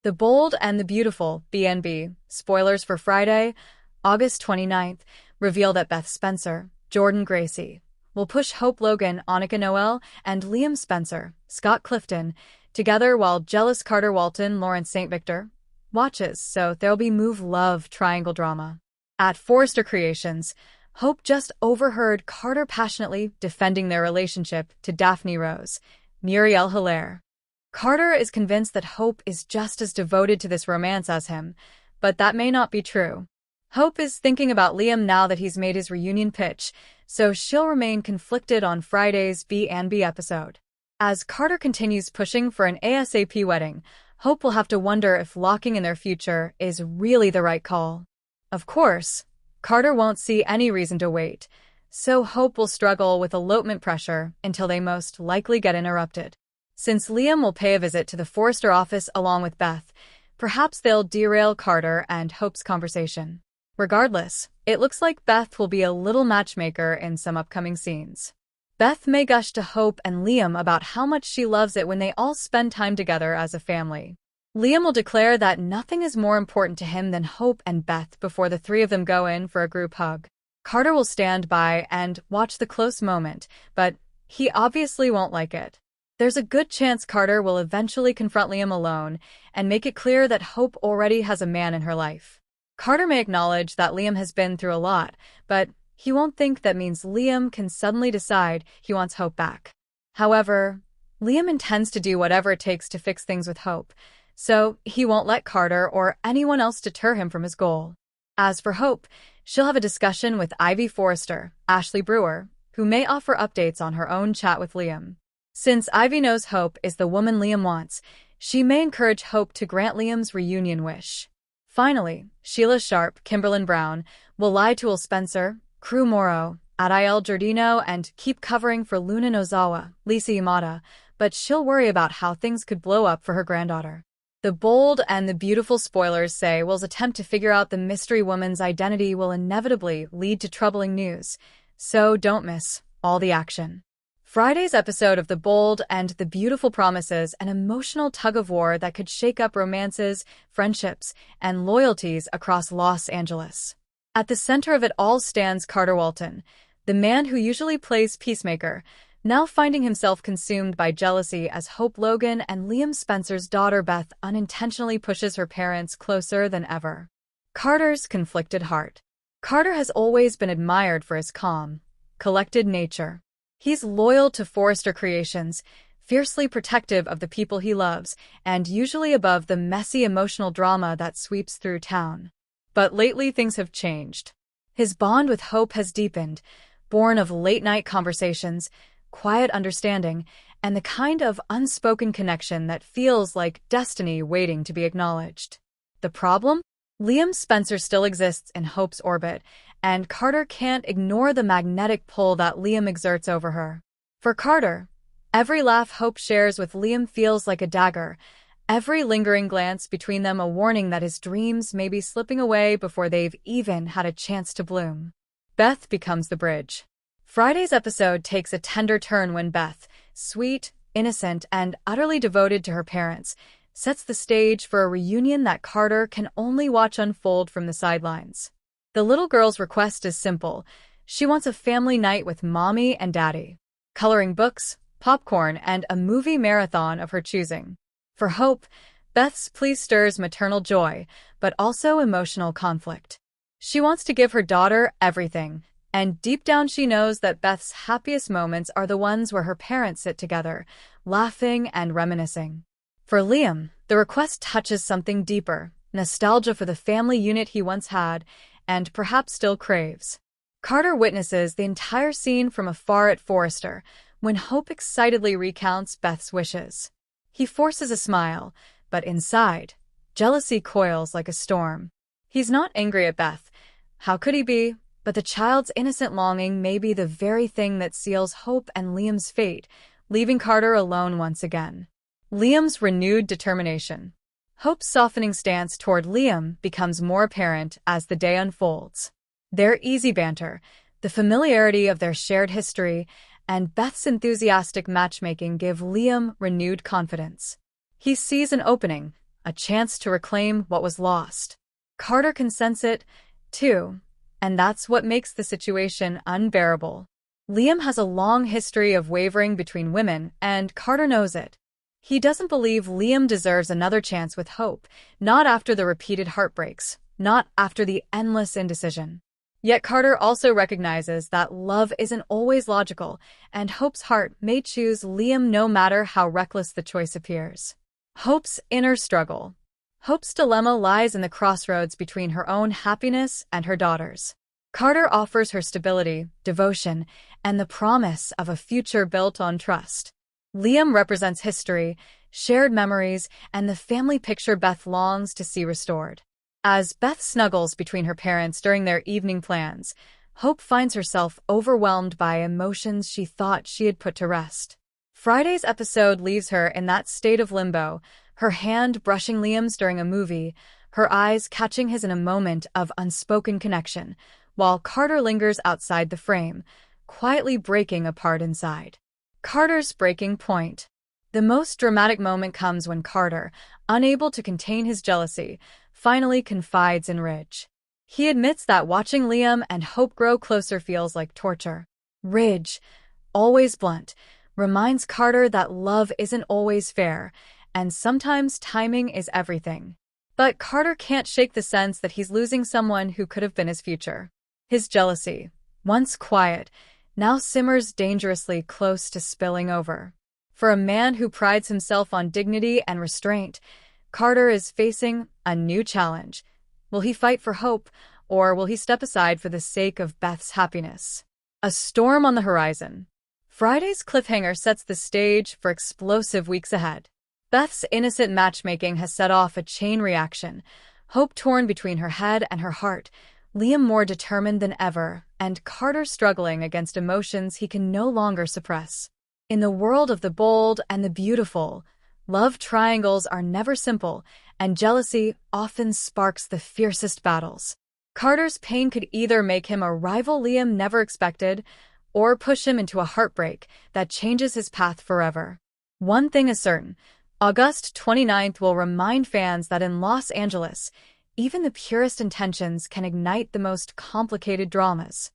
The Bold and the Beautiful, B&B, spoilers for Friday, August 29th, reveal that Beth Spencer, Jordan Gracie, will push Hope Logan, Annika Noel, and Liam Spencer, Scott Clifton, together while jealous Carter Walton, Lawrence St. Victor, watches, so there'll be move-love triangle drama. At Forrester Creations, Hope just overheard Carter passionately defending their relationship to Daphne Rose, Muriel Hilaire. Carter is convinced that Hope is just as devoted to this romance as him, but that may not be true. Hope is thinking about Liam now that he's made his reunion pitch, so she'll remain conflicted on Friday's B&B episode. As Carter continues pushing for an ASAP wedding, Hope will have to wonder if locking in their future is really the right call. Of course, Carter won't see any reason to wait, so Hope will struggle with elopement pressure until they most likely get interrupted. Since Liam will pay a visit to the Forrester office along with Beth, perhaps they'll derail Carter and Hope's conversation. Regardless, it looks like Beth will be a little matchmaker in some upcoming scenes. Beth may gush to Hope and Liam about how much she loves it when they all spend time together as a family. Liam will declare that nothing is more important to him than Hope and Beth before the three of them go in for a group hug. Carter will stand by and watch the close moment, but he obviously won't like it. There's a good chance Carter will eventually confront Liam alone and make it clear that Hope already has a man in her life. Carter may acknowledge that Liam has been through a lot, but he won't think that means Liam can suddenly decide he wants Hope back. However, Liam intends to do whatever it takes to fix things with Hope, so he won't let Carter or anyone else deter him from his goal. As for Hope, she'll have a discussion with Ivy Forrester, Ashley Brewer, who may offer updates on her own chat with Liam. Since Ivy knows Hope is the woman Liam wants, she may encourage Hope to grant Liam's reunion wish. Finally, Sheila Sharp, Kimberlyn Brown, will lie to Will Spencer, Crew Morrow, Ariel Giordino, and keep covering for Luna Nozawa, Lisa Yamada, but she'll worry about how things could blow up for her granddaughter. The Bold and the Beautiful spoilers say Will's attempt to figure out the mystery woman's identity will inevitably lead to troubling news, so don't miss all the action. Friday's episode of The Bold and the Beautiful promises an emotional tug-of-war that could shake up romances, friendships, and loyalties across Los Angeles. At the center of it all stands Carter Walton, the man who usually plays peacemaker, now finding himself consumed by jealousy as Hope Logan and Liam Spencer's daughter Beth unintentionally pushes her parents closer than ever. Carter's conflicted heart. Carter has always been admired for his calm, collected nature. He's loyal to Forrester Creations, fiercely protective of the people he loves, and usually above the messy emotional drama that sweeps through town. But lately things have changed. His bond with Hope has deepened, born of late-night conversations, quiet understanding, and the kind of unspoken connection that feels like destiny waiting to be acknowledged. The problem? Liam Spencer still exists in Hope's orbit, and Carter can't ignore the magnetic pull that Liam exerts over her. For Carter, every laugh Hope shares with Liam feels like a dagger, every lingering glance between them a warning that his dreams may be slipping away before they've even had a chance to bloom. Beth becomes the bridge. Friday's episode takes a tender turn when Beth, sweet, innocent, and utterly devoted to her parents, sets the stage for a reunion that Carter can only watch unfold from the sidelines. The little girl's request is simple. She wants a family night with mommy and daddy, coloring books, popcorn, and a movie marathon of her choosing. For Hope, Beth's plea stirs maternal joy, but also emotional conflict. She wants to give her daughter everything, and deep down she knows that Beth's happiest moments are the ones where her parents sit together, laughing and reminiscing. For Liam, the request touches something deeper, nostalgia for the family unit he once had, and perhaps still craves. Carter witnesses the entire scene from afar at Forrester, when Hope excitedly recounts Beth's wishes. He forces a smile, but inside, jealousy coils like a storm. He's not angry at Beth. How could he be? But the child's innocent longing may be the very thing that seals Hope and Liam's fate, leaving Carter alone once again. Liam's renewed determination. Hope's softening stance toward Liam becomes more apparent as the day unfolds. Their easy banter, the familiarity of their shared history, and Beth's enthusiastic matchmaking give Liam renewed confidence. He sees an opening, a chance to reclaim what was lost. Carter can sense it, too, and that's what makes the situation unbearable. Liam has a long history of wavering between women, and Carter knows it. He doesn't believe Liam deserves another chance with Hope, not after the repeated heartbreaks, not after the endless indecision. Yet Carter also recognizes that love isn't always logical, and Hope's heart may choose Liam no matter how reckless the choice appears. Hope's inner struggle. Hope's dilemma lies in the crossroads between her own happiness and her daughter's. Carter offers her stability, devotion, and the promise of a future built on trust. Liam represents history, shared memories, and the family picture Beth longs to see restored. As Beth snuggles between her parents during their evening plans, Hope finds herself overwhelmed by emotions she thought she had put to rest. Friday's episode leaves her in that state of limbo, her hand brushing Liam's during a movie, her eyes catching his in a moment of unspoken connection, while Carter lingers outside the frame, quietly breaking apart inside. Carter's breaking point. The most dramatic moment comes when Carter, unable to contain his jealousy, finally confides in Ridge. He admits that watching Liam and Hope grow closer feels like torture. Ridge, always blunt, reminds Carter that love isn't always fair, and sometimes timing is everything. But Carter can't shake the sense that he's losing someone who could have been his future. His jealousy, once quiet, now simmers dangerously close to spilling over. For a man who prides himself on dignity and restraint, Carter is facing a new challenge. Will he fight for Hope, or will he step aside for the sake of Beth's happiness? A storm on the horizon. Friday's cliffhanger sets the stage for explosive weeks ahead. Beth's innocent matchmaking has set off a chain reaction, Hope torn between her head and her heart, Liam more determined than ever, and Carter struggling against emotions he can no longer suppress. In the world of the bold and the beautiful, love triangles are never simple, and jealousy often sparks the fiercest battles. Carter's pain could either make him a rival Liam never expected, or push him into a heartbreak that changes his path forever. One thing is certain, August 29th will remind fans that in Los Angeles, even the purest intentions can ignite the most complicated dramas.